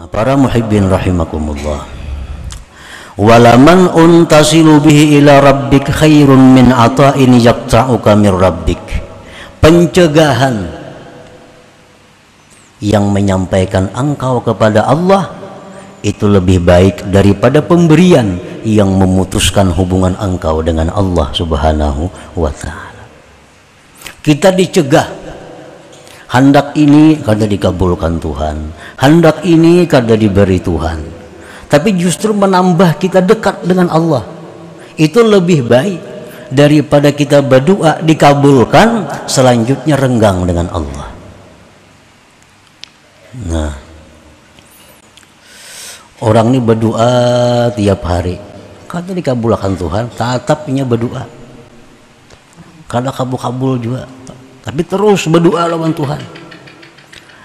Para muhibbin rahimakumullah, walaman untasilu bihi ila rabbik khairun min ata'in yaqta'uka min rabbik. Pencegahan yang menyampaikan engkau kepada Allah itu lebih baik daripada pemberian yang memutuskan hubungan engkau dengan Allah Subhanahu wa ta'ala. Kita dicegah, hendak ini kada dikabulkan Tuhan, hendak ini kada diberi Tuhan, tapi justru menambah kita dekat dengan Allah. Itu lebih baik daripada kita berdoa dikabulkan, selanjutnya renggang dengan Allah. Nah, orang ini berdoa tiap hari, kada dikabulkan Tuhan, tetapnya berdoa, kada kabul-kabul juga, tapi terus berdoa lawan Tuhan.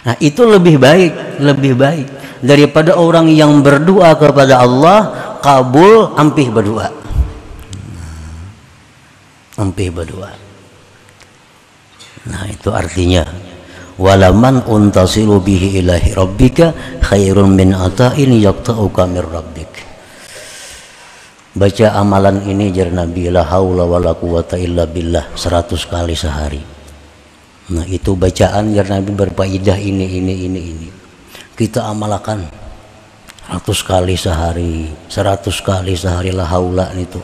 Nah, itu lebih baik daripada orang yang berdoa kepada Allah kabul ampih berdoa. Nah, itu artinya walaman untasilu bihi ilahi rabbika khairun min ata'in yaqta'uka min rabbik. Baca amalan ini jar Nabi, la haula wala quwata illa billah 100 kali sehari. Nah, itu bacaan jar Nabi berfaedah ini. Kita amalkan 100 kali sehari, 100 kali sehari la haula itu.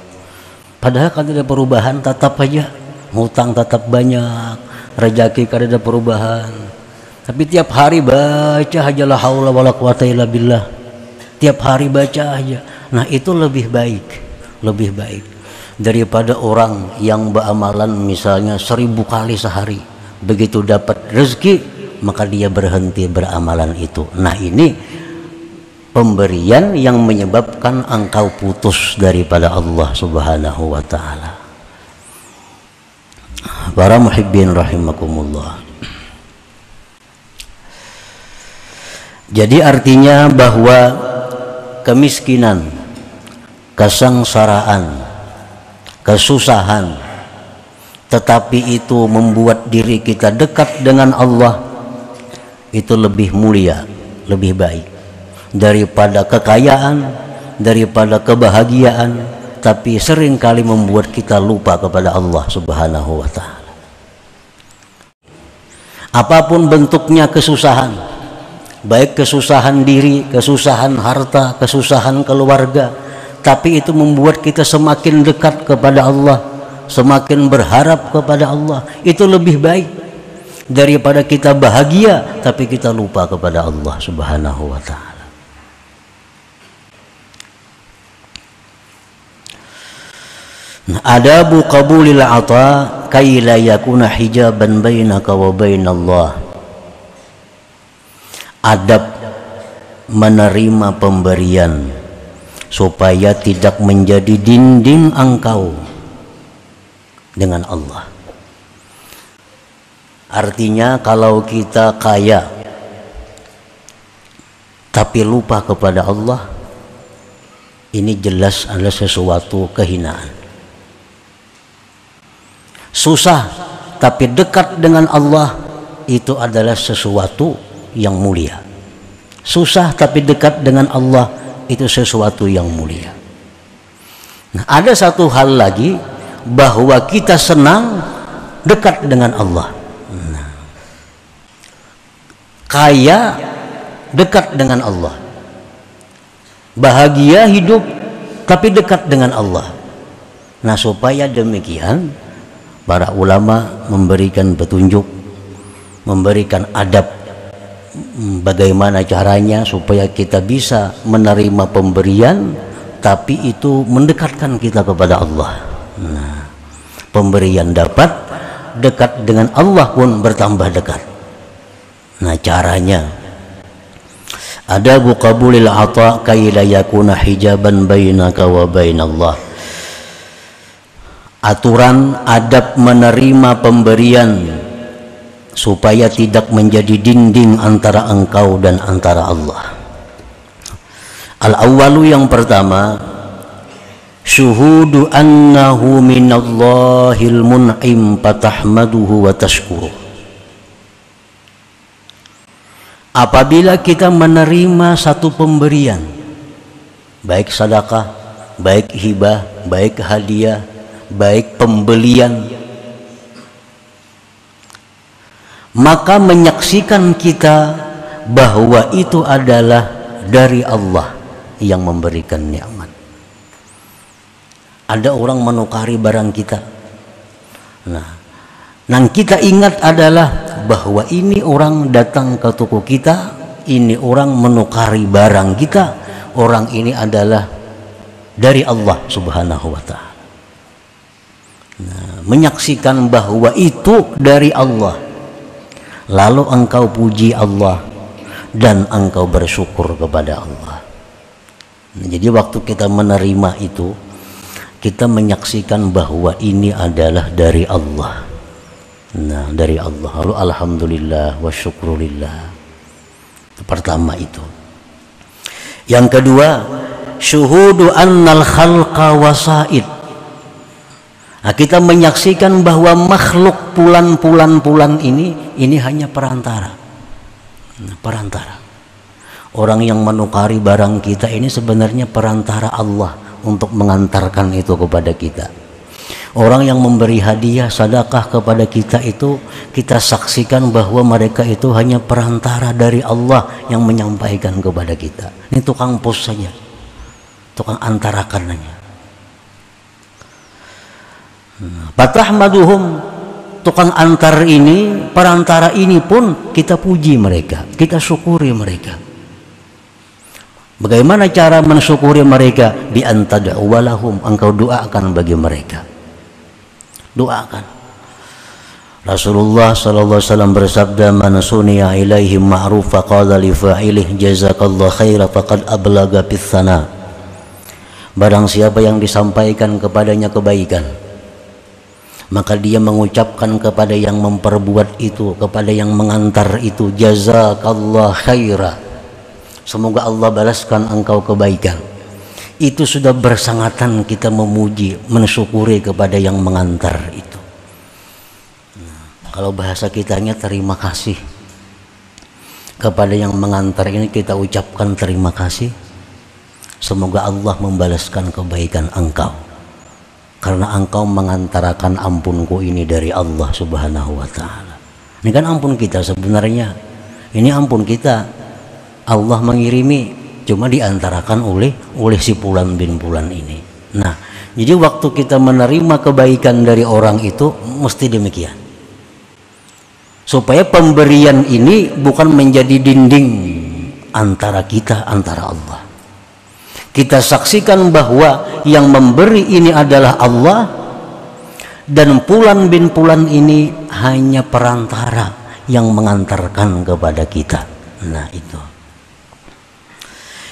Padahal kan ada perubahan, tetap aja ngutang tetap banyak, rezeki kan ada perubahan. Tapi tiap hari baca aja la haula wala quwata illa billah. Tiap hari baca aja. Nah, itu lebih baik daripada orang yang beramalan misalnya 1000 kali sehari. Begitu dapat rezeki maka dia berhenti beramalan itu. Nah, ini pemberian yang menyebabkan engkau putus daripada Allah Subhanahu wa ta'ala. Para muhibbin rahimakumullah, jadi artinya bahwa kemiskinan, kesengsaraan, kesusahan, tetapi itu membuat diri kita dekat dengan Allah, itu lebih mulia, lebih baik daripada kekayaan, daripada kebahagiaan, tapi seringkali membuat kita lupa kepada Allah Subhanahu wa ta'ala. Apapun bentuknya kesusahan, baik kesusahan diri, kesusahan harta, kesusahan keluarga, tapi itu membuat kita semakin dekat kepada Allah, semakin berharap kepada Allah. Itu lebih baik daripada kita bahagia tapi kita lupa kepada Allah Subhanahu wa ta'ala. Nah, adabu qabulil ata kay la yakuna hijaban bainaka wa bainallah. Adab menerima pemberian supaya tidak menjadi dinding engkau dengan Allah. Artinya kalau kita kaya tapi lupa kepada Allah, ini jelas adalah sesuatu kehinaan. Susah tapi dekat dengan Allah, itu adalah sesuatu yang mulia. Susah tapi dekat dengan Allah, itu sesuatu yang mulia. Nah, ada satu hal lagi, bahwa kita senang dekat dengan Allah. Nah, kaya dekat dengan Allah, bahagia hidup tapi dekat dengan Allah. Nah, supaya demikian para ulama memberikan petunjuk, memberikan adab bagaimana caranya supaya kita bisa menerima pemberian tapi itu mendekatkan kita kepada Allah. Nah, pemberian dapat, dekat dengan Allah pun bertambah dekat. Nah, caranya adabu qabulil ata kay la yakuna hijaban bainaka wa bainallah. Aturan adab menerima pemberian supaya tidak menjadi dinding antara engkau dan antara Allah. Al-awwalu, yang pertama, syuhudu annahu minallahil mun'im fatahmaduhu wa tashkuruh. apabila kita menerima satu pemberian, baik sedekah, baik hibah, baik hadiah, baik pembelian, maka menyaksikan kita bahwa itu adalah dari Allah yang memberikan nikmat. Ada orang menukari barang kita, nah yang kita ingat adalah bahwa ini orang datang ke toko kita, ini orang menukari barang kita, orang ini adalah dari Allah Subhanahu wa Ta'ala. Nah, menyaksikan bahwa itu dari Allah, lalu engkau puji Allah dan engkau bersyukur kepada Allah. Nah, jadi waktu kita menerima itu, kita menyaksikan bahwa ini adalah dari Allah. Nah, dari Allah. Lalu alhamdulillah wa syukrulillah. Itu pertama itu. Yang kedua, syuhudu annal khalqa wasaid. Nah, kita menyaksikan bahwa makhluk pulan ini hanya perantara. Nah, perantara. Orang yang menukari barang kita ini sebenarnya perantara Allah untuk mengantarkan itu kepada kita. Orang yang memberi hadiah, sedekah kepada kita itu, kita saksikan bahwa mereka itu hanya perantara dari Allah yang menyampaikan kepada kita. Ini tukang pos saja, tukang antarakan saja. Fatahmaduhum, tukang antar ini, perantara ini pun kita puji mereka, kita syukuri mereka. Bagaimana cara mensyukuri mereka? Bi antad'u walahum, engkau doakan bagi mereka. Doakan. Rasulullah sallallahu alaihi wasallam bersabda, man suniya ilaihi ma'ruf faqala li fa'ilih jazakallahu khaira faqad ablaga bis sana. Barang siapa yang disampaikan kepadanya kebaikan, maka dia mengucapkan kepada yang memperbuat itu, kepada yang mengantar itu, jazakallahu khaira, semoga Allah balaskan engkau kebaikan. Itu sudah bersangatan kita memuji, mensyukuri kepada yang mengantar itu. Nah, kalau bahasa kitanya terima kasih kepada yang mengantar ini, kita ucapkan terima kasih, semoga Allah membalaskan kebaikan engkau, karena engkau mengantarakan ampunku ini dari Allah Subhanahu wa Ta'ala. Ini kan ampun kita sebenarnya, ini ampun kita, Allah mengirimi, cuma diantarakan oleh si Fulan bin Fulan ini. Nah, jadi waktu kita menerima kebaikan dari orang itu mesti demikian, supaya pemberian ini bukan menjadi dinding antara kita, antara Allah. Kita saksikan bahwa yang memberi ini adalah Allah, dan Fulan bin Fulan ini hanya perantara yang mengantarkan kepada kita. Nah, itu.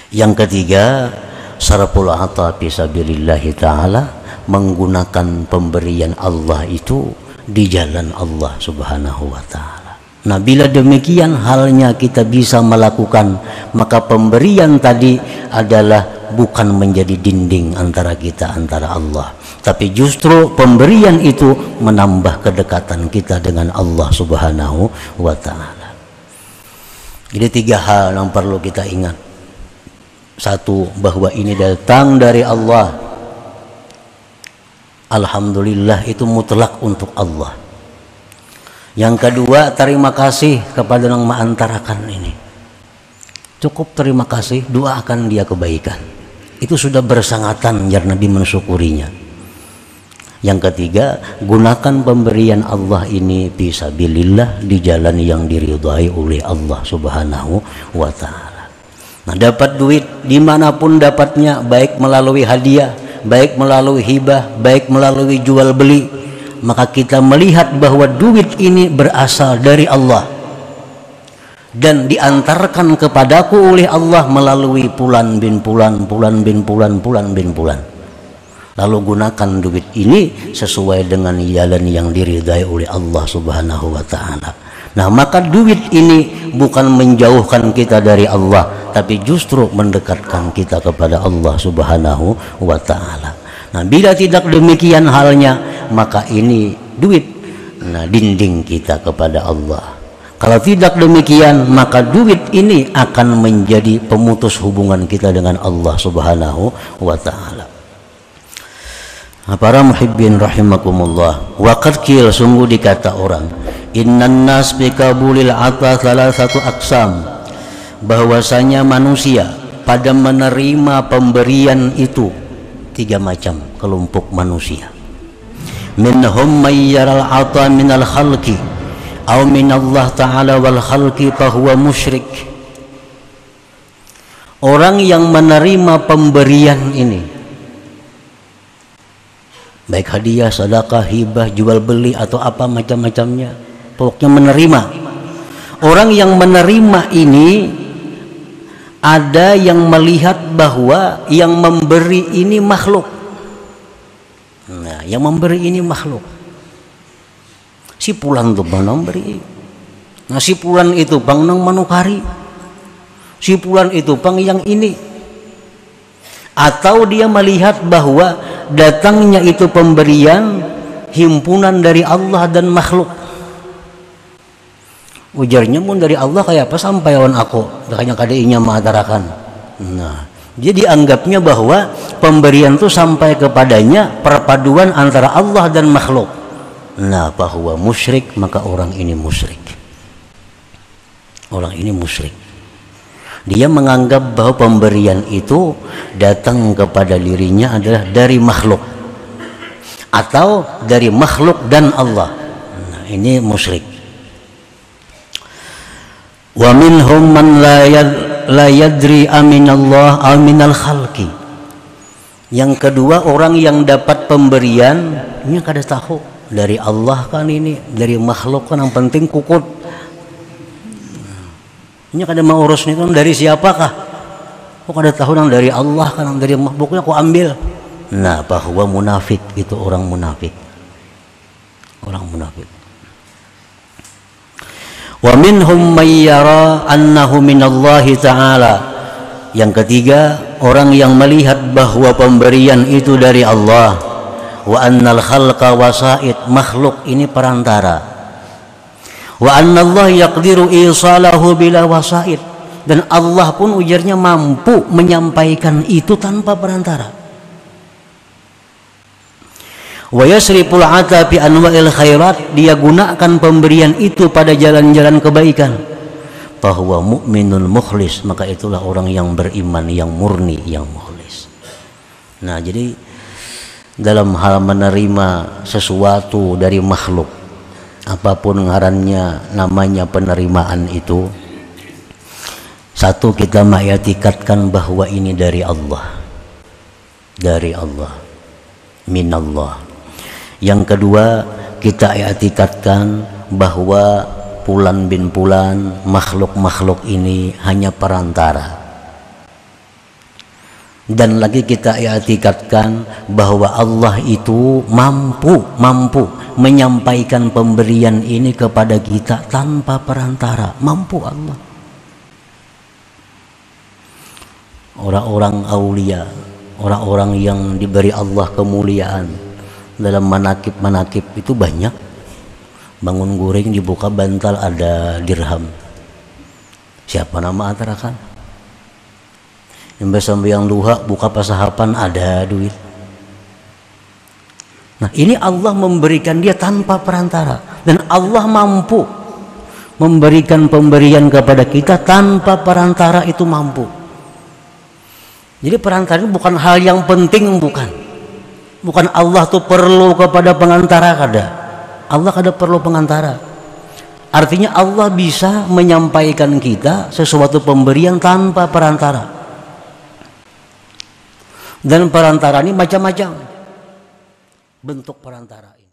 Yang ketiga, sarful ata fi sabilillah ta'ala, menggunakan pemberian Allah itu di jalan Allah Subhanahu wa Ta'ala. Nah, bila demikian halnya kita bisa melakukan, maka pemberian tadi adalah bukan menjadi dinding antara kita, antara Allah, tapi justru pemberian itu menambah kedekatan kita dengan Allah Subhanahu wa Ta'ala. Jadi 3 hal yang perlu kita ingat. Satu, bahwa ini datang dari Allah. Alhamdulillah, itu mutlak untuk Allah. Yang kedua, terima kasih kepada yang mengantarakan ini. Cukup terima kasih, doakan dia kebaikan. Itu sudah bersangatan biar Nabi mensyukurinya. Yang ketiga, gunakan pemberian Allah ini fisabilillah, di jalan yang diridhai oleh Allah Subhanahu wa Ta'ala. Nah, dapat duit dimanapun dapatnya, baik melalui hadiah, baik melalui hibah, baik melalui jual beli, maka kita melihat bahwa duit ini berasal dari Allah dan diantarkan kepadaku oleh Allah melalui Fulan bin Fulan, Fulan bin Fulan, Fulan bin Fulan. Lalu gunakan duit ini sesuai dengan jalan yang diridhai oleh Allah Subhanahu wa Ta'ala. Nah, maka duit ini bukan menjauhkan kita dari Allah, tapi justru mendekatkan kita kepada Allah Subhanahu wa Ta'ala. Nah, bila tidak demikian halnya, maka ini duit, nah, dinding kita kepada Allah. Kalau tidak demikian, maka duit ini akan menjadi pemutus hubungan kita dengan Allah Subhanahu wa ta'ala. Para muhibbin rahimakumullah, waqad qil, sungguh dikata orang, innan nas bi qabulil ata salasatu aqsam, bahwasanya manusia pada menerima pemberian itu tiga macam kelompok manusia. Minhum may yaral ata minal khalqi aw minallah ta'ala wal khalqi fahuwa musyrik. Orang yang menerima pemberian ini, baik hadiah, sedekah, hibah, jual beli atau apa macam-macamnya, pokoknya menerima. Orang yang menerima ini, ada yang melihat bahwa yang memberi ini makhluk. Nah, yang memberi ini makhluk. Si pulan tuh bang nang beri. Nah, si pulan itu bang nang manukari. Si pulan itu bang yang ini. Atau dia melihat bahwa datangnya itu pemberian himpunan dari Allah dan makhluk. Ujarnya pun dari Allah kayak apa sampai lawan aku. Makanya kadainya mengatakan. Nah, jadi anggapnya bahwa pemberian itu sampai kepadanya perpaduan antara Allah dan makhluk. Nah, bahwa musyrik, maka orang ini musyrik. Orang ini musyrik. Dia menganggap bahwa pemberian itu datang kepada dirinya adalah dari makhluk atau dari makhluk dan Allah. Nah, ini musyrik. Wa minhum man la yadri aminallah aw minal khalqi. Yang kedua, orang yang dapat pemberian ini kada tahu dari Allah kan ini, dari makhluk kan, yang penting kukut. Ini kada mau urus nih kan dari siapakah? Kok kada tahu nang dari Allah kan, nang dari makhluknya kok ambil. Nah, bahwa munafik itu orang munafik. Orang munafik. Wa minhum may yara annahu minallahi ta'ala. Yang ketiga, orang yang melihat bahwa pemberian itu dari Allah. Wa annal khalqa wasaid, makhluk ini perantara. Wa annallah yaqdiru isalahu bila wasaid, dan Allah pun ujarnya mampu menyampaikan itu tanpa perantara. Wa yasriful ata bi anwa'il khairat, dia gunakan pemberian itu pada jalan-jalan kebaikan. Bahwa mukminul mukhlis, maka itulah orang yang beriman, yang murni, yang mukhlis. Nah, jadi dalam hal menerima sesuatu dari makhluk, apapun ngarannya, namanya penerimaan itu, satu, kita mengiktikadkan bahwa ini dari Allah, dari Allah, minallah. Yang kedua, kita iktikadkan bahwa Fulan bin Fulan, makhluk-makhluk ini hanya perantara. Dan lagi kita i'tikadkan bahwa Allah itu mampu menyampaikan pemberian ini kepada kita tanpa perantara. Mampu Allah. Orang-orang aulia, orang-orang yang diberi Allah kemuliaan dalam manakib-manakib itu banyak. Bangun guring dibuka bantal ada dirham. Siapa nama atarakan? Yang sembahyang duha buka pasahapan ada duit. Nah, ini Allah memberikan dia tanpa perantara, dan Allah mampu memberikan pemberian kepada kita tanpa perantara, itu mampu. Jadi perantara itu bukan hal yang penting, bukan Allah tuh perlu kepada pengantara, kada. Allah kada perlu pengantara. Artinya Allah bisa menyampaikan kita sesuatu pemberian tanpa perantara. Dan perantara ini macam-macam bentuk perantara ini.